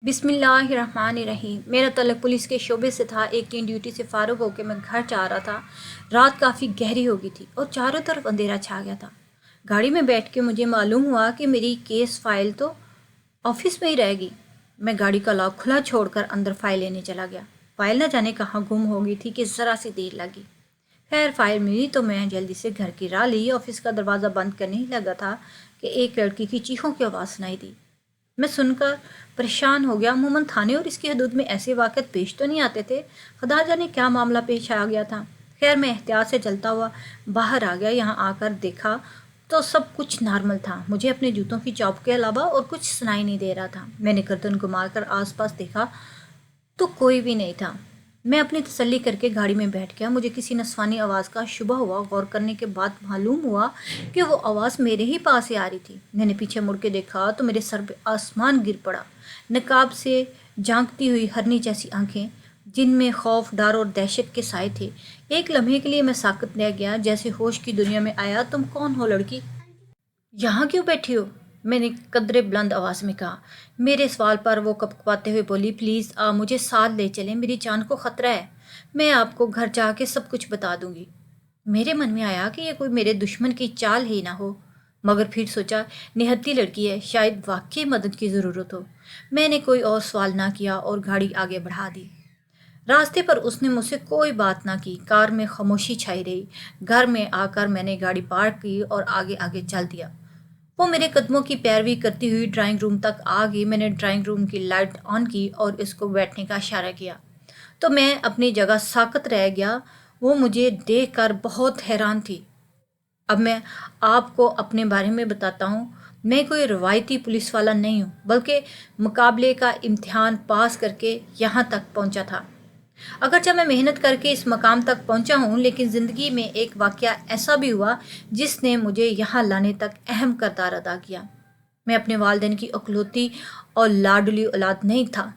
बिस्मिल्लाहिर्रहमानिर्रहीम। मेरा तल्लुक़ पुलिस के शोबे से था। एक दिन ड्यूटी से फ़ारुग होकर मैं घर जा रहा था। रात काफ़ी गहरी हो गई थी और चारों तरफ अंधेरा छा गया था। गाड़ी में बैठ के मुझे मालूम हुआ कि मेरी केस फाइल तो ऑफिस में ही रहेगी। मैं गाड़ी का लॉक खुला छोड़कर अंदर फाइल लेने चला गया। फाइल न जाने कहाँ गुम हो गई थी कि ज़रा सी देर लगी। खैर फाइल मिली तो मैं जल्दी से घर की राह ली। ऑफिस का दरवाज़ा बंद करने ही लगा था कि एक लड़की की चीखों की आवाज़ सुनाई दी। मैं सुनकर परेशान हो गया। अमूमन थाने और इसकी हदूद में ऐसे वाक़यात पेश तो नहीं आते थे। खुदा जाने क्या मामला पेश आ गया था। खैर मैं एहतियात से चलता हुआ बाहर आ गया। यहाँ आकर देखा तो सब कुछ नॉर्मल था। मुझे अपने जूतों की चौप के अलावा और कुछ सुनाई नहीं दे रहा था। मैंने गर्दन घुमाकर आसपास देखा तो कोई भी नहीं था। मैं अपनी तसल्ली करके गाड़ी में बैठ गया। मुझे किसी नस्वानी आवाज़ का शुबा हुआ। गौर करने के बाद मालूम हुआ कि वो आवाज़ मेरे ही पास से आ रही थी। मैंने पीछे मुड़ के देखा तो मेरे सर पे आसमान गिर पड़ा। नकाब से झांकती हुई हरनी जैसी आंखें जिनमें खौफ, डर और दहशत के साए थे। एक लम्हे के लिए मैं साकत रह गया, जैसे होश की दुनिया में आया। तुम कौन हो लड़की? यहाँ क्यों बैठी हो? मैंने कदरे बुलंद आवाज़ में कहा। मेरे सवाल पर वो कपकपाते हुए बोली, प्लीज़ मुझे साथ ले चलें, मेरी जान को ख़तरा है। मैं आपको घर जाके सब कुछ बता दूंगी। मेरे मन में आया कि ये कोई मेरे दुश्मन की चाल ही ना हो, मगर फिर सोचा निहत्ती लड़की है, शायद वाकई मदद की ज़रूरत हो। मैंने कोई और सवाल ना किया और गाड़ी आगे बढ़ा दी। रास्ते पर उसने मुझसे कोई बात ना की। कार में खामोशी छाई रही। घर में आकर मैंने गाड़ी पार्क की और आगे आगे चल दिया। वो मेरे कदमों की पैरवी करती हुई ड्राइंग रूम तक आ गई। मैंने ड्राइंग रूम की लाइट ऑन की और इसको बैठने का इशारा किया तो मैं अपनी जगह साकत रह गया। वो मुझे देखकर बहुत हैरान थी। अब मैं आपको अपने बारे में बताता हूँ। मैं कोई रवायती पुलिस वाला नहीं हूँ, बल्कि मुकाबले का इम्तिहान पास करके यहाँ तक पहुँचा था। अगरचे मैं मेहनत करके इस मकाम तक पहुंचा हूं, लेकिन ज़िंदगी में एक वाक़या ऐसा भी हुआ जिसने मुझे यहाँ लाने तक अहम किरदार अदा किया। मैं अपने वालिदैन की इकलौती और लाडली औलाद नहीं था।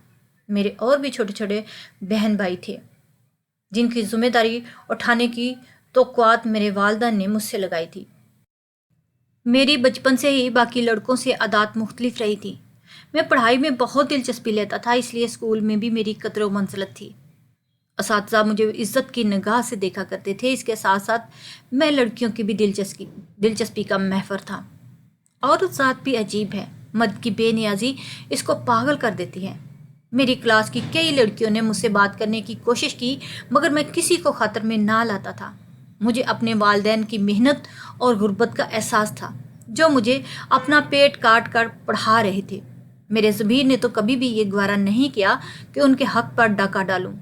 मेरे और भी छोटे छोटे बहन भाई थे जिनकी जिम्मेदारी उठाने की तौक़ुआत मेरे वालिदा ने मुझसे लगाई थी। मेरी बचपन से ही बाकी लड़कों से आदत मुख्तलिफ रही थी। मैं पढ़ाई में बहुत दिलचस्पी लेता था, इसलिए स्कूल में भी मेरी कदर मंजिलत थी। असातिज़ा मुझे इज़्ज़त की निगाह से देखा करते थे। इसके साथ साथ मैं लड़कियों की भी दिलचस्पी का महवर था। और उस ज़ात भी अजीब है, मर्द की बेनियाजी इसको पागल कर देती है। मेरी क्लास की कई लड़कियों ने मुझसे बात करने की कोशिश की, मगर मैं किसी को खतर में ना लाता था। मुझे अपने वालिदैन की मेहनत और गुर्बत का एहसास था, जो मुझे अपना पेट काट कर पढ़ा रहे थे। मेरे ज़मीर ने तो कभी भी ये गवारा नहीं किया कि उनके हक पर डाका डालूं।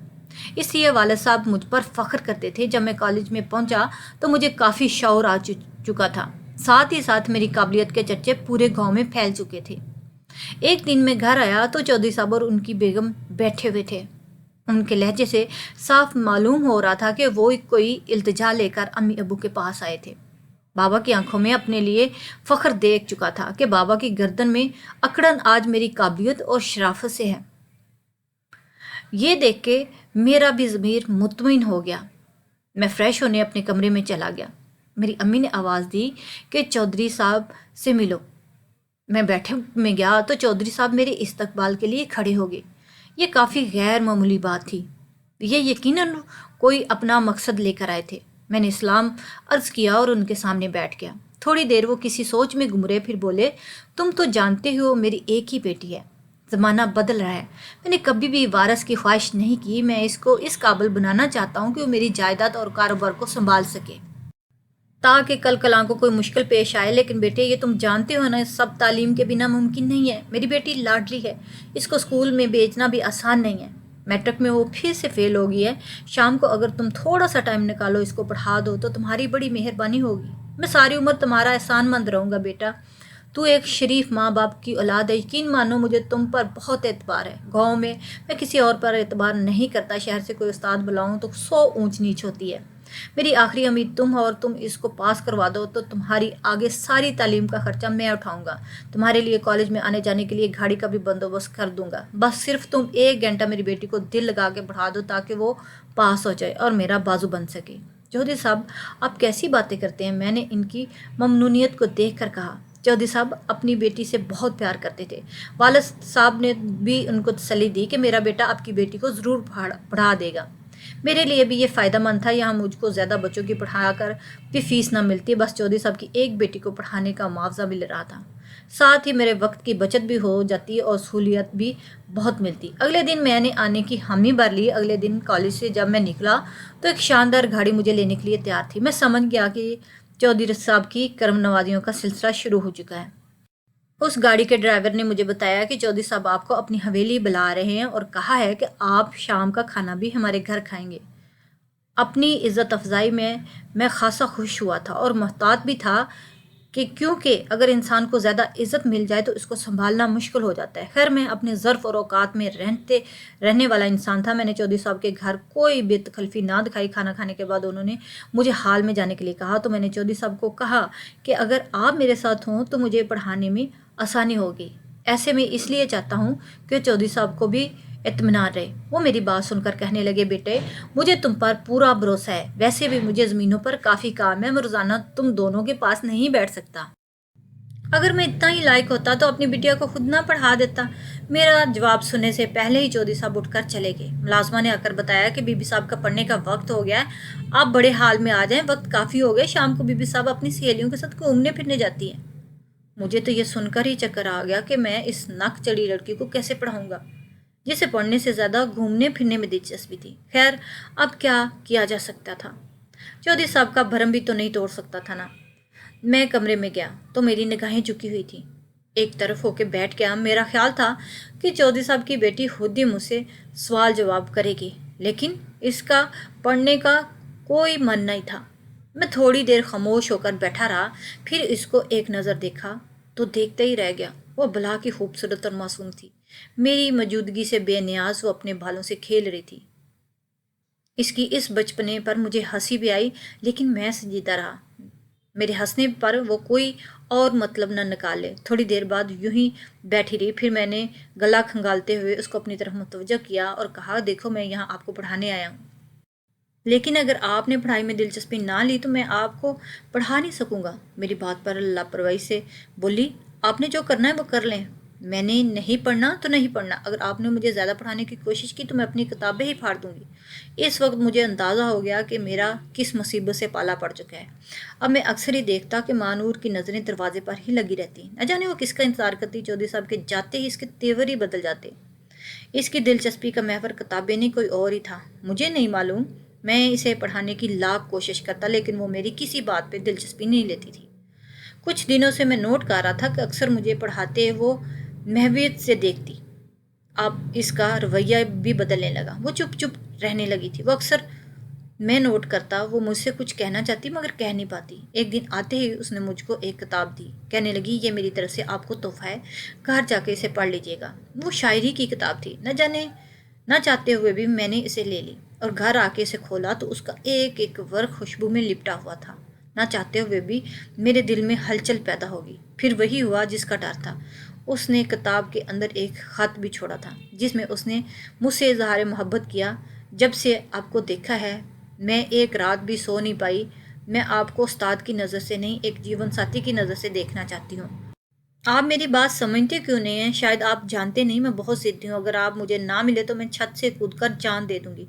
इसलिए वालिद साहब मुझ पर फ़ख्र करते थे। जब मैं कॉलेज में पहुंचा तो मुझे काफ़ी शौर आ चुका था। साथ ही साथ मेरी काबिलियत के चर्चे पूरे गांव में फैल चुके थे। एक दिन मैं घर आया तो चौधरी साहब और उनकी बेगम बैठे हुए थे। उनके लहजे से साफ मालूम हो रहा था कि वो कोई इल्तिजा लेकर अम्मी अबू के पास आए थे। बाबा की आंखों में अपने लिए फ़ख्र देख चुका था कि बाबा की गर्दन में अकड़न आज मेरी काबिलियत और शराफत से है। ये देख के मेरा भी ज़मीर मुतमईन हो गया। मैं फ़्रेश होने अपने कमरे में चला गया। मेरी अम्मी ने आवाज़ दी कि चौधरी साहब से मिलो। मैं बैठे में गया तो चौधरी साहब मेरे इस्तकबाल के लिए खड़े हो गए। ये काफ़ी गैर मामूली बात थी। ये यकीनन कोई अपना मकसद लेकर आए थे। मैंने सलाम अर्ज़ किया और उनके सामने बैठ गया। थोड़ी देर वो किसी सोच में घुम रहे, फिर बोले, तुम तो जानते हो मेरी एक ही बेटी है। ज़माना बदल रहा है। मैंने कभी भी वारस की ख्वाहिश नहीं की। मैं इसको इस काबिल बनाना चाहता हूँ कि वो मेरी जायदाद और कारोबार को संभाल सके, ताकि कल कलां को कोई मुश्किल पेश आए। लेकिन बेटे, ये तुम जानते हो ना, सब तालीम के बिना मुमकिन नहीं है। मेरी बेटी लाडली है, इसको स्कूल में भेजना भी आसान नहीं है। मैट्रिक में वो फिर से फेल हो गई है। शाम को अगर तुम थोड़ा सा टाइम निकालो, इसको पढ़ा दो तो तुम्हारी बड़ी मेहरबानी होगी। मैं सारी उम्र तुम्हारा एहसानमंद रहूँगा बेटा। तू एक शरीफ माँ बाप की औलाद है। यकीन मानो मुझे तुम पर बहुत एतबार है। गाँव में मैं किसी और पर एतबार नहीं करता। शहर से कोई उस्ताद बुलाऊँ तो 100 ऊंच नीच होती है। मेरी आखिरी उम्मीद तुम हो और तुम इसको पास करवा दो तो तुम्हारी आगे सारी तालीम का खर्चा मैं उठाऊंगा। तुम्हारे लिए कॉलेज में आने जाने के लिए गाड़ी का भी बंदोबस्त कर दूंगा। बस सिर्फ तुम 1 घंटा मेरी बेटी को दिल लगा के पढ़ा दो, ताकि वो पास हो जाए और मेरा बाजू बन सके। चौधरी साहब, आप कैसी बातें करते हैं? मैंने इनकी ममनूनियत को देख कर कहा। चौधरी साहब अपनी बेटी से बहुत प्यार करते थे। वालिद साहब ने भी उनको तसल्ली दी कि मेरा बेटा आपकी बेटी को ज़रूर पढ़ा देगा। मेरे लिए भी ये फ़ायदेमंद था, यहाँ मुझको ज़्यादा बच्चों की पढ़ा कर भी फ़ीस ना मिलती, बस चौधरी साहब की एक बेटी को पढ़ाने का मुआवजा मिल रहा था। साथ ही मेरे वक्त की बचत भी हो जाती और सहूलियत भी बहुत मिलती। अगले दिन मैंने आने की हामी भर ली। अगले दिन कॉलेज से जब मैं निकला तो एक शानदार गाड़ी मुझे लेने के लिए तैयार थी। मैं समझ गया कि चौधरी साहब की कर्म नवाजियों का सिलसिला शुरू हो चुका है। उस गाड़ी के ड्राइवर ने मुझे बताया कि चौधरी साहब आपको अपनी हवेली बुला रहे हैं और कहा है कि आप शाम का खाना भी हमारे घर खाएंगे। अपनी इज़्ज़त अफजाई में मैं खासा खुश हुआ था और मोहतात भी था कि क्योंकि अगर इंसान को ज़्यादा इज़्ज़त मिल जाए तो इसको संभालना मुश्किल हो जाता है। खैर, मैं अपने ज़र्फ़ और औकात में रहने वाला इंसान था। मैंने चौधरी साहब के घर कोई बेतकल्फ़ी ना दिखाई। खाना खाने के बाद उन्होंने मुझे हाल में जाने के लिए कहा तो मैंने चौधरी साहब को कहा कि अगर आप मेरे साथ हों तो मुझे पढ़ाने में आसानी होगी। ऐसे में इसलिए चाहता हूँ कि चौधरी साहब को भी इत्मीनान रहे। वो मेरी बात सुनकर कहने लगे, बेटे मुझे तुम पर पूरा भरोसा है, वैसे भी मुझे ज़मीनों पर काफ़ी काम है, मैं रोज़ाना तुम दोनों के पास नहीं बैठ सकता। अगर मैं इतना ही लायक होता तो अपनी बिटिया को खुद ना पढ़ा देता। मेरा जवाब सुनने से पहले ही चौधरी साहब उठकर चले गए। मुलाजमा ने आकर बताया कि बीबी साहब का पढ़ने का वक्त हो गया है, आप बड़े हाल में आ जाएं, वक्त काफ़ी हो गया। शाम को बीबी साहब अपनी सहेलियों के साथ घूमने फिरने जाती हैं। मुझे तो ये सुनकर ही चक्कर आ गया कि मैं इस नक चढ़ी लड़की को कैसे पढ़ाऊंगा, जिसे पढ़ने से ज़्यादा घूमने फिरने में दिलचस्पी थी। खैर, अब क्या किया जा सकता था? चौधरी साहब का भरम भी तो नहीं तोड़ सकता था ना। मैं कमरे में गया तो मेरी निगाहें झुकी हुई थी। एक तरफ होके बैठ गया। मेरा ख्याल था कि चौधरी साहब की बेटी खुद ही मुझसे सवाल जवाब करेगी, लेकिन इसका पढ़ने का कोई मन नहीं था। मैं थोड़ी देर खामोश होकर बैठा रहा, फिर इसको एक नज़र देखा तो देखते ही रह गया। वो भला की खूबसूरत और मासूम थी। मेरी मौजूदगी से बेनियाज वो अपने बालों से खेल रही थी। इसकी इस बचपने पर मुझे हंसी भी आई, लेकिन मैं संजीदा रहा। मेरे हंसने पर वो कोई और मतलब न निकाले। थोड़ी देर बाद यूं ही बैठी रही। फिर मैंने गला खंगालते हुए उसको अपनी तरफ मुतवज्जो किया और कहा, देखो मैं यहाँ आपको पढ़ाने आया हूँ, लेकिन अगर आपने पढ़ाई में दिलचस्पी ना ली तो मैं आपको पढ़ा नहीं सकूँगा। मेरी बात पर लापरवाही से बोली, आपने जो करना है वो कर लें, मैंने नहीं पढ़ना तो नहीं पढ़ना। अगर आपने मुझे ज़्यादा पढ़ाने की कोशिश की तो मैं अपनी किताबें ही फाड़ दूँगी। इस वक्त मुझे अंदाज़ा हो गया कि मेरा किस मुसीबत से पाला पड़ चुका है। अब मैं अक्सर ही देखता कि मानूर की नज़रें दरवाजे पर ही लगी रहती। न जाने वो किसका इंतज़ार करती। चौधरी साहब के जाते ही इसके तेवर ही बदल जाते। इसकी दिलचस्पी का महवर किताबें नहीं कोई और ही था। मुझे नहीं मालूम, मैं इसे पढ़ाने की लाख कोशिश करता, लेकिन वो मेरी किसी बात पे दिलचस्पी नहीं लेती थी। कुछ दिनों से मैं नोट कर रहा था कि अक्सर मुझे पढ़ाते वो महवियत से देखती। अब इसका रवैया भी बदलने लगा। वो चुप चुप रहने लगी थी। वो अक्सर मैं नोट करता वो मुझसे कुछ कहना चाहती मगर कह नहीं पाती। एक दिन आते ही उसने मुझको एक किताब दी। कहने लगी, ये मेरी तरफ से आपको तोहफा है, घर जाके इसे पढ़ लीजिएगा। वो शायरी की किताब थी। न जाने न चाहते हुए भी मैंने इसे ले ली और घर आके इसे खोला तो उसका एक एक वर्ग खुशबू में लिपटा हुआ था। न चाहते हुए भी मेरे दिल में हलचल पैदा होगी। फिर वही हुआ जिसका डर था। उसने किताब के अंदर एक ख़त भी छोड़ा था जिसमें उसने मुझसे इजहार मोहब्बत किया। जब से आपको देखा है मैं एक रात भी सो नहीं पाई। मैं आपको उस्ताद की नज़र से नहीं, एक जीवन साथी की नज़र से देखना चाहती हूँ। आप मेरी बात समझते क्यों नहीं हैं? शायद आप जानते नहीं, मैं बहुत ज़िद्दी हूँ। अगर आप मुझे ना मिले तो मैं छत से कूदकर जान दे दूँगी।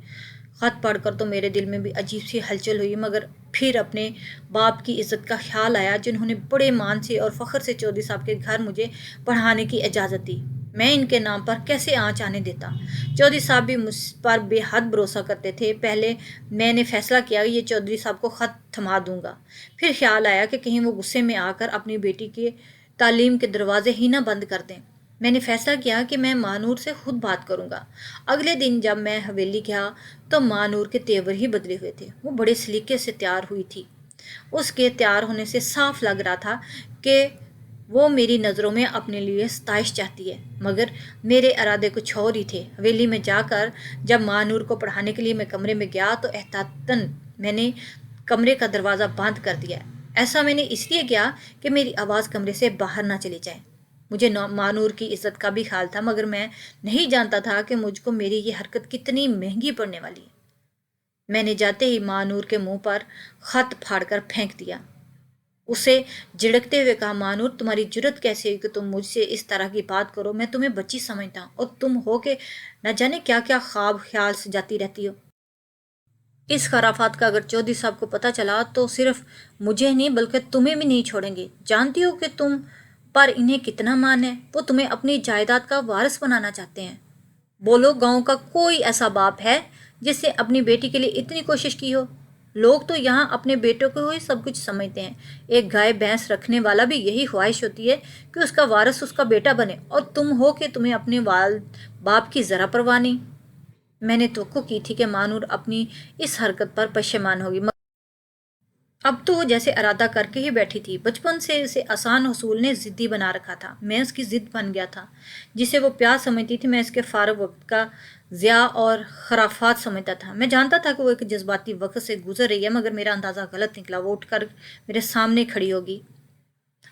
ख़त पढ़कर तो मेरे दिल में भी अजीब सी हलचल हुई, मगर फिर अपने बाप की इज़्ज़त का ख्याल आया जिन्होंने बड़े मान से और फ़ख्र से चौधरी साहब के घर मुझे पढ़ाने की इजाज़त दी। मैं इनके नाम पर कैसे आँच आने देता? चौधरी साहब भी मुझ पर बेहद भरोसा करते थे। पहले मैंने फ़ैसला किया ये चौधरी साहब को ख़त थमा दूँगा। फिर ख्याल आया कि कहीं वो गुस्से में आकर अपनी बेटी के तालीम के दरवाजे ही ना बंद कर दें। मैंने फैसला किया कि मैं मानूर से खुद बात करूंगा। अगले दिन जब मैं हवेली गया तो मानूर के तेवर ही बदले हुए थे। वो बड़े सलीके से तैयार हुई थी। उसके तैयार होने से साफ लग रहा था कि वो मेरी नज़रों में अपने लिए सताइश चाहती है, मगर मेरे इरादे कुछ और ही थे। हवेली में जाकर जब मानूर को पढ़ाने के लिए मैं कमरे में गया तो एहतियातन मैंने कमरे का दरवाज़ा बंद कर दिया। ऐसा मैंने इसलिए किया कि मेरी आवाज़ कमरे से बाहर ना चली जाए। मुझे मानूर की इज़्ज़त का भी ख्याल था, मगर मैं नहीं जानता था कि मुझको मेरी ये हरकत कितनी महंगी पड़ने वाली है। मैंने जाते ही मानूर के मुंह पर ख़त फाड़कर फेंक दिया। उसे झिड़कते हुए कहा, मानूर तुम्हारी जुर्रत कैसे हुई कि तुम मुझसे इस तरह की बात करो? मैं तुम्हें बच्ची समझता हूँ और तुम हो के न जाने क्या क्या ख्वाब ख्याल सजाती रहती हो। इस खराफात का अगर चौधरी साहब को पता चला तो सिर्फ मुझे नहीं बल्कि तुम्हें भी नहीं छोड़ेंगे। जानती हो कि तुम पर इन्हें कितना मान है? वो तुम्हें अपनी जायदाद का वारिस बनाना चाहते हैं। बोलो, गांव का कोई ऐसा बाप है जिसने अपनी बेटी के लिए इतनी कोशिश की हो? लोग तो यहाँ अपने बेटों को ही सब कुछ समझते हैं। एक गाय भैंस रखने वाला भी यही ख्वाहिश होती है कि उसका वारिस उसका बेटा बने, और तुम हो कि तुम्हें अपने वाल बाप की ज़रा परवाह नहीं। मैंने तवक्को की थी कि मानूर अपनी इस हरकत पर पशेमान होगी, अब तो वो जैसे इरादा करके ही बैठी थी। बचपन से उसे आसान हसूल ने ज़िद्दी बना रखा था। मैं उसकी ज़िद बन गया था। जिसे वो प्यार समझती थी, मैं इसके फारग वक्त का ज़िया और खराफात समझता था। मैं जानता था कि वो एक जज्बाती वक्त से गुजर रही है, मगर मेरा अंदाज़ा गलत निकला। वो उठकर मेरे सामने खड़ी होगी,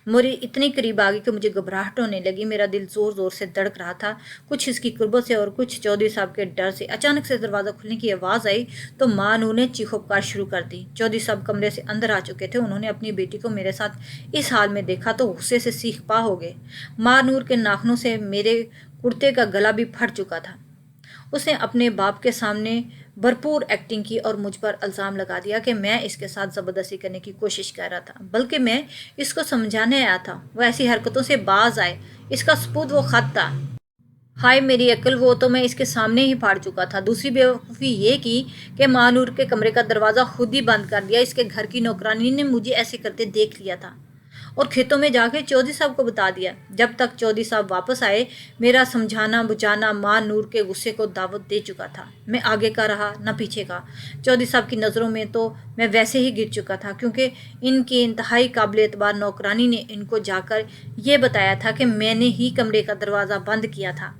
मोरी इतनी करीब आ गई कि मुझे घबराहट होने लगी। मेरा दिल ज़ोर ज़ोर से धड़क रहा था, कुछ इसकी कुर्बत से और कुछ चौधरी साहब के डर से। अचानक से दरवाज़ा खुलने की आवाज़ आई तो माँ नूर ने चीखो पुकार शुरू कर दी। चौधरी साहब कमरे से अंदर आ चुके थे। उन्होंने अपनी बेटी को मेरे साथ इस हाल में देखा तो गुस्से से सीख पा हो गए। माँ नूर के नाखनों से मेरे कुर्ते का गला भी फट चुका था। उसने अपने बाप के सामने भरपूर एक्टिंग की और मुझ पर इल्ज़ाम लगा दिया कि मैं इसके साथ ज़बरदस्ती करने की कोशिश कर रहा था, बल्कि मैं इसको समझाने आया था वो ऐसी हरकतों से बाज आए। इसका सबूत वो ख़त था। हाय मेरी अक्ल, वो तो मैं इसके सामने ही फाड़ चुका था। दूसरी बेवकूफ़ी ये की कि मानूर के कमरे का दरवाज़ा खुद ही बंद कर दिया। इसके घर की नौकरानी ने मुझे ऐसे करते देख लिया था और खेतों में जाके चौधरी साहब को बता दिया। जब तक चौधरी साहब वापस आए, मेरा समझाना बुझाना माँ नूर के गुस्से को दावत दे चुका था। मैं आगे का रहा न पीछे का। चौधरी साहब की नज़रों में तो मैं वैसे ही गिर चुका था, क्योंकि इनकी इंतहाई काबिल एतबार नौकरानी ने इनको जाकर ये बताया था कि मैंने ही कमरे का दरवाज़ा बंद किया था।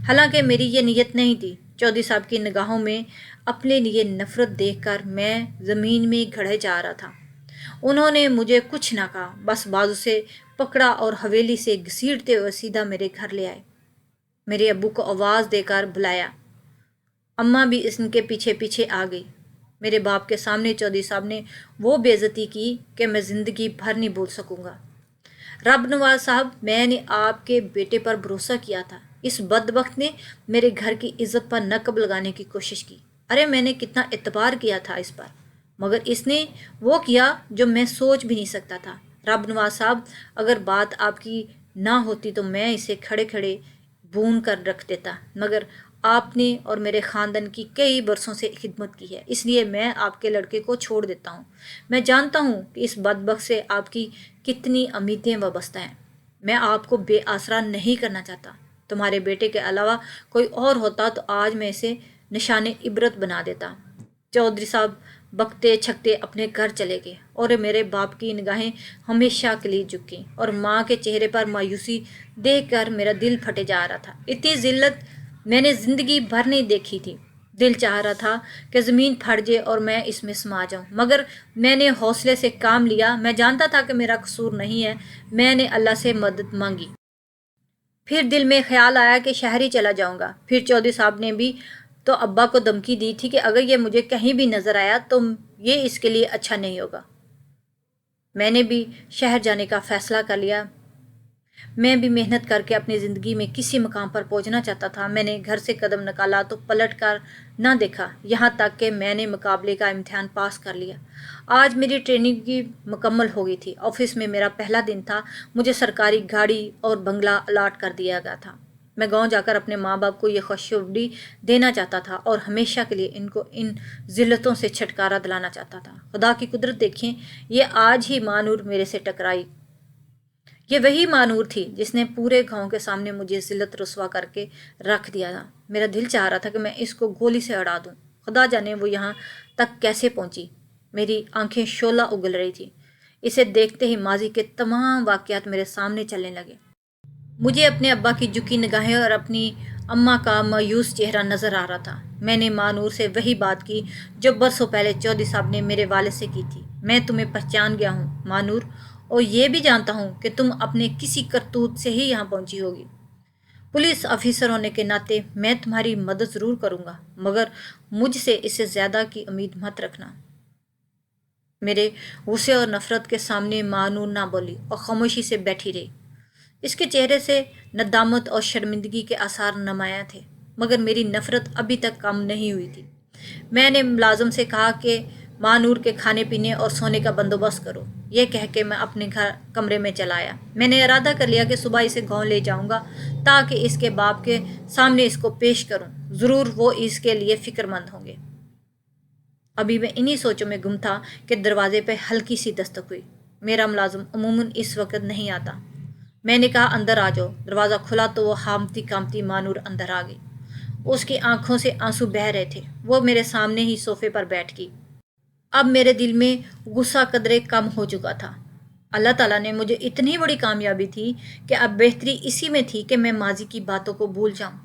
हालांकि मेरी ये नीयत नहीं थी। चौधरी साहब की निगाहों में अपने लिए नफरत देखकर मैं ज़मीन में गड़े जा रहा था। उन्होंने मुझे कुछ ना कहा, बस बाजू से पकड़ा और हवेली से घसीटते हुए सीधा मेरे घर ले आए। मेरे अब्बू को आवाज़ देकर बुलाया। अम्मा भी इनके पीछे पीछे आ गई। मेरे बाप के सामने चौधरी साहब ने वो बेइज्जती की कि मैं ज़िंदगी भर नहीं भूल सकूंगा। रब नवाज साहब, मैंने आपके बेटे पर भरोसा किया था। इस बदबख्त ने मेरे घर की इज्जत पर नकब लगाने की कोशिश की। अरे मैंने कितना एतबार किया था इस पर, मगर इसने वो किया जो मैं सोच भी नहीं सकता था। रब नवाज साहब, अगर बात आपकी ना होती तो मैं इसे खड़े खड़े भून कर रख देता, मगर आपने और मेरे ख़ानदान की कई बरसों से खिदमत की है, इसलिए मैं आपके लड़के को छोड़ देता हूँ। मैं जानता हूँ कि इस बदबख्त से आपकी कितनी उम्मीदें वाबस्ता हैं। मैं आपको बेआसरा नहीं करना चाहता। तुम्हारे बेटे के अलावा कोई और होता तो आज मैं इसे निशाने इबरत बना देता। चौधरी साहब बकते छकते अपने घर चले गए और मेरे बाप की निगाहें हमेशा के लिए झुकी और माँ के चेहरे पर मायूसी देखकर मेरा दिल फटे जा रहा था। इतनी जिल्लत मैंने ज़िंदगी भर नहीं देखी थी। दिल चाह रहा था कि ज़मीन फट जाए और मैं इसमें समा जाऊं, मगर मैंने हौसले से काम लिया। मैं जानता था कि मेरा कसूर नहीं है। मैंने अल्लाह से मदद मांगी। फिर दिल में ख्याल आया कि शहर ही चला जाऊंगा। फिर चौधरी साहब ने भी तो अब्बा को धमकी दी थी कि अगर ये मुझे कहीं भी नज़र आया तो ये इसके लिए अच्छा नहीं होगा। मैंने भी शहर जाने का फ़ैसला कर लिया। मैं भी मेहनत करके अपनी ज़िंदगी में किसी मकाम पर पहुंचना चाहता था। मैंने घर से कदम निकाला तो पलट कर ना देखा, यहाँ तक कि मैंने मुकाबले का इम्तिहान पास कर लिया। आज मेरी ट्रेनिंग की मुकम्मल हो गई थी। ऑफिस में मेरा पहला दिन था। मुझे सरकारी गाड़ी और बंगला अलाट कर दिया गया था। मैं गांव जाकर अपने माँ बाप को ये खुशखबरी देना चाहता था और हमेशा के लिए इनको इन ज़िल्लतों से छुटकारा दिलाना चाहता था। खुदा की कुदरत देखें, ये आज ही मानूर मेरे से टकराई। ये वही मानूर थी जिसने पूरे गांव के सामने मुझे जिल्लत रुसवा करके रख दिया था। मेरा दिल चाह रहा था कि मैं इसको गोली से उड़ा दूं। खुदा जाने वो यहाँ तक कैसे पहुंची। मेरी आंखें शोला उगल रही थी। इसे देखते ही माजी के तमाम वाक़यात मेरे सामने चलने लगे। मुझे अपने अब्बा की झुकी निगाहें और अपनी अम्मा का मायूस चेहरा नज़र आ रहा था। मैंने मानूर से वही बात की जो बरसों पहले चौधरी साहब ने मेरे वालिद से की थी। मैं तुम्हें पहचान गया हूँ मानूर, और ये भी जानता हूँ कि तुम अपने किसी करतूत से ही यहाँ पहुँची होगी। पुलिस ऑफिसर होने के नाते मैं तुम्हारी मदद ज़रूर करूँगा, मगर मुझसे इससे ज़्यादा की उम्मीद मत रखना। میرے غصے اور نفرت کے سامنے مانور نہ بولی اور خاموشی سے بیٹھی رہی۔ اس کے چہرے سے ندامت اور شرمندگی کے آثار نمایاں تھے، مگر میری نفرت ابھی تک کم نہیں ہوئی تھی۔ میں نے ملازم سے کہا کہ مانور کے کھانے پینے اور سونے کا بندوبست کرو۔ یہ کہہ کے میں اپنے کمرے میں چلا آیا۔ میں نے ارادہ کر لیا کہ صبح اسے گاؤں لے جاؤں گا تاکہ اس کے باپ کے سامنے اس کو پیش کروں۔ ضرور وہ اس کے لیے فکر مند ہوں گے۔ ابھی میں انہی سوچوں میں گم تھا کہ دروازے پہ ہلکی سی دستک ہوئی۔ میرا ملازم عموماً اس وقت نہیں آتا۔ میں نے کہا اندر آ جاؤ۔ دروازہ کھلا تو وہ ہامتی کامتی مانور اندر آ گئی۔ اس کی آنکھوں سے آنسو بہہ رہے تھے۔ وہ میرے سامنے ہی صوفے پر بیٹھ گئی۔ اب میرے دل میں غصہ قدرے کم ہو چکا تھا۔ اللہ تعالیٰ نے مجھے اتنی بڑی کامیابی تھی کہ اب بہتری اسی میں تھی کہ میں ماضی کی باتوں کو بھول جاؤں۔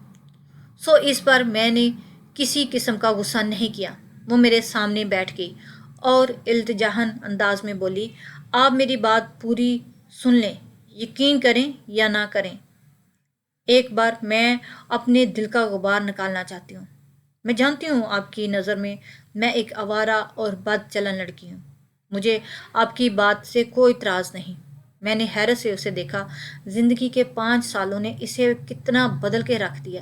اس پر میں نے کسی قسم کا غصہ نہیں کیا۔ وہ میرے سامنے بیٹھ گئی اور التجاہن انداز میں بولی، آپ میری بات پوری سن لیں، یقین کریں یا نہ کریں۔ ایک بار میں اپنے دل کا غبار نکالنا چاہتی ہوں۔ میں جانتی ہوں آپ کی نظر میں ایک آوارہ اور بد چلن لڑکی ہوں۔ مجھے آپ کی بات سے کوئی اعتراض نہیں۔ میں نے حیرت سے اسے دیکھا۔ زندگی کے 5 سالوں نے اسے کتنا بدل کے رکھ دیا۔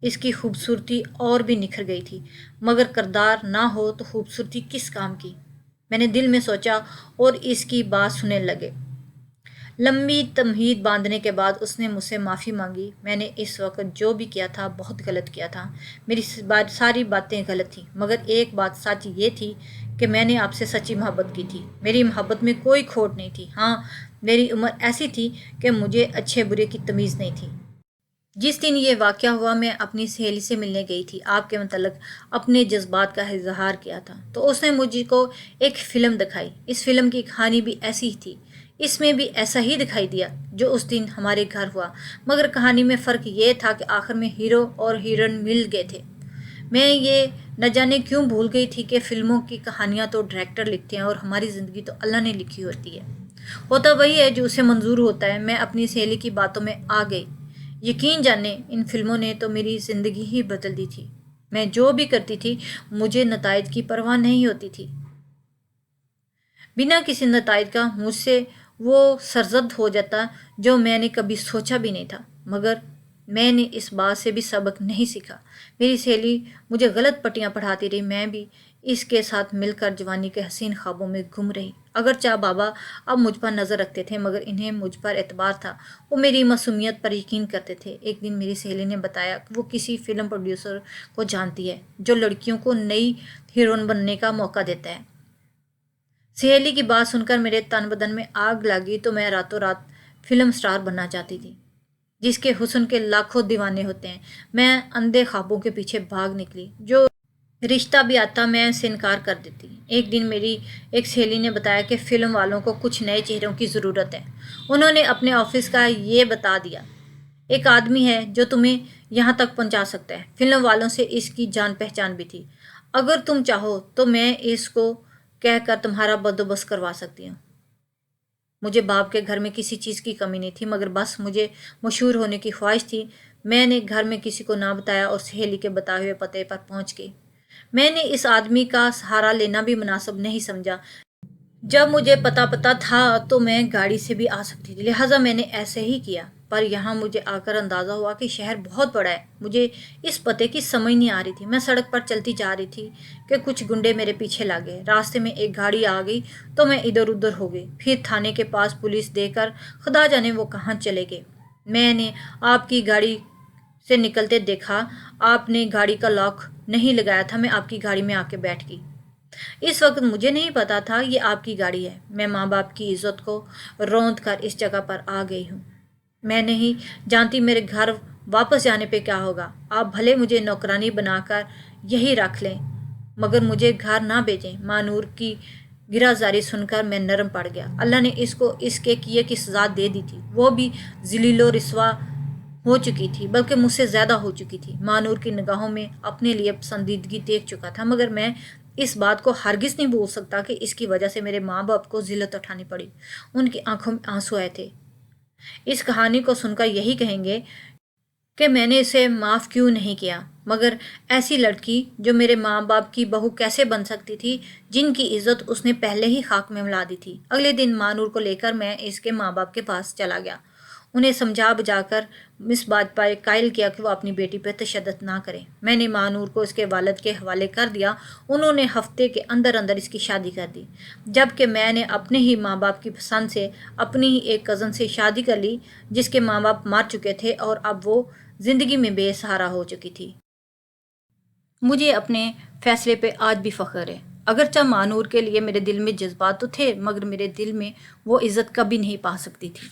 اس کی خوبصورتی اور بھی نکھر گئی تھی، مگر کردار نہ ہو تو خوبصورتی کس کام کی؟ میں نے دل میں سوچا اور اس کی بات سننے لگے۔ لمبی تمہید باندھنے کے بعد اس نے مجھ سے معافی مانگی۔ میں نے اس وقت جو بھی کیا تھا بہت غلط کیا تھا۔ میری ساری باتیں غلط تھیں، مگر ایک بات سچ یہ تھی کہ میں نے آپ سے سچی محبت کی تھی۔ میری محبت میں کوئی کھوٹ نہیں تھی۔ ہاں، میری عمر ایسی تھی کہ مجھے اچھے برے کی تمیز نہیں تھی۔ جس دن یہ واقعہ ہوا میں اپنی سہیلی سے ملنے گئی تھی، آپ کے متعلق اپنے جذبات کا اظہار کیا تھا، تو اس نے مجھ کو ایک فلم دکھائی۔ اس فلم کی کہانی بھی ایسی ہی تھی۔ اس میں بھی ایسا ہی دکھائی دیا جو اس دن ہمارے گھر ہوا، مگر کہانی میں فرق یہ تھا کہ آخر میں ہیرو اور ہیروئن مل گئے تھے۔ میں یہ نہ جانے کیوں بھول گئی تھی کہ فلموں کی کہانیاں تو ڈائریکٹر لکھتے ہیں اور ہماری زندگی تو اللہ نے لکھی ہوتی ہے۔ ہوتا وہی ہے جو اسے منظور ہوتا ہے۔ میں اپنی سہیلی کی باتوں میں آ گئی۔ یقین جانیں ان فلموں نے تو میری زندگی ہی بدل دی تھی۔ میں جو بھی کرتی تھی مجھے نتائج کی پرواہ نہیں ہوتی تھی۔ بنا کسی نتائج کا مجھ سے وہ سرزد ہو جاتا جو میں نے کبھی سوچا بھی نہیں تھا، مگر میں نے اس بات سے بھی سبق نہیں سیکھا۔ میری سہیلی مجھے غلط پٹیاں پڑھاتی رہی، میں بھی اس کے ساتھ مل کر جوانی کے حسین خوابوں میں گم رہی۔ اگرچہ بابا اب مجھ پر نظر رکھتے تھے، مگر انہیں مجھ پر اعتبار تھا۔ وہ میری معصومیت پر یقین کرتے تھے۔ ایک دن میری سہیلی نے بتایا کہ وہ کسی فلم پروڈیوسر کو جانتی ہے جو لڑکیوں کو نئی ہیروئن بننے کا موقع دیتا ہے۔ سہیلی کی بات سن کر میرے تن بدن میں آگ لگی تو میں راتوں رات فلم سٹار بننا چاہتی تھی، جس کے حسن کے لاکھوں دیوانے ہوتے ہیں۔ میں اندھے خوابوں کے پیچھے بھاگ نکلی۔ جو رشتہ بھی آتا میں اسے انکار کر دیتی۔ ایک دن میری ایک سہیلی نے بتایا کہ فلم والوں کو کچھ نئے چہروں کی ضرورت ہے۔ انہوں نے اپنے آفس کا یہ بتا دیا، ایک آدمی ہے جو تمہیں یہاں تک پہنچا سکتا ہے۔ فلم والوں سے اس کی جان پہچان بھی تھی۔ اگر تم چاہو تو میں اس کو کہہ کر تمہارا بندوبست کروا سکتی ہوں۔ مجھے باپ کے گھر میں کسی چیز کی کمی نہیں تھی، مگر بس مجھے مشہور ہونے کی خواہش تھی۔ میں نے گھر میں کسی کو نہ بتایا اور سہیلی کے بتائے ہوئے پتے پر پہنچ گئی۔ میں نے اس آدمی کا سہارا لینا بھی مناسب نہیں سمجھا۔ جب مجھے پتا تھا تو میں گاڑی سے بھی آ سکتی تھی، لہٰذا میں نے ایسے ہی کیا۔ پر یہاں مجھے آ کر اندازہ ہوا کہ شہر بہت بڑا ہے۔ مجھے اس پتے کی سمجھ نہیں آ رہی تھی۔ میں سڑک پر چلتی جا رہی تھی کہ کچھ گنڈے میرے پیچھے لگ گئے۔ راستے میں ایک گاڑی آ گئی تو میں ادھر ادھر ہو گئی۔ پھر تھانے کے پاس پولیس دے کر خدا جانے وہ کہاں چلے گئے۔ میں نے آپ کی گاڑی سے نکلتے دیکھا۔ آپ نے گاڑی کا لاک نہیں لگایا تھا۔ میں آپ کی گاڑی میں آ کے بیٹھ گئی۔ اس وقت مجھے نہیں پتا تھا یہ آپ کی گاڑی ہے۔ میں ماں باپ کی عزت کو روند کر اس جگہ پر آ گئی ہوں۔ میں نہیں جانتی میرے گھر واپس جانے پہ کیا ہوگا۔ آپ بھلے مجھے نوکرانی بنا کر یہی رکھ لیں، مگر مجھے گھر نہ بھیجیں۔ مانور کی گرازاری سن کر میں نرم پڑ گیا۔ اللہ نے اس کو اس کے کیے کی سزا دے دی تھی۔ وہ بھی ذلیل و رسوا ہو چکی تھی، بلکہ مجھ سے زیادہ ہو چکی تھی۔ مانور کی نگاہوں میں اپنے لیے پسندیدگی دیکھ چکا تھا، مگر میں اس بات کو ہرگز نہیں بھول سکتا کہ اس کی وجہ سے میرے ماں باپ کو ذلت اٹھانی پڑی۔ ان کی آنکھوں میں آنسو آئے تھے۔ اس کہانی کو سن کر یہی کہیں گے کہ میں نے اسے معاف کیوں نہیں کیا، مگر ایسی لڑکی جو میرے ماں باپ کی بہو کیسے بن سکتی تھی، جن کی عزت اس نے پہلے ہی خاک میں ملا دی تھی۔ اگلے دن ماں نور کو لے کر میں اس کے ماں باپ کے پاس چلا گیا، انہیں سمجھا بجھا کر اس بات پر قائل کیا کہ وہ اپنی بیٹی پر تشدد نہ کریں۔ میں نے ماں نور کو اس کے والد کے حوالے کر دیا، انہوں نے ہفتے کے اندر اندر اس کی شادی کر دی، جبکہ میں نے اپنے ہی ماں باپ کی پسند سے اپنی ہی ایک کزن سے شادی کر لی جس کے ماں باپ مر چکے تھے اور اب وہ زندگی میں بے سہارا ہو چکی تھی۔ مجھے اپنے فیصلے پہ آج بھی فخر ہے۔ اگرچہ ماں نور کے لیے میرے دل میں جذبات تو تھے، مگر میرے دل میں وہ عزت کبھی نہیں پا سکتی تھی۔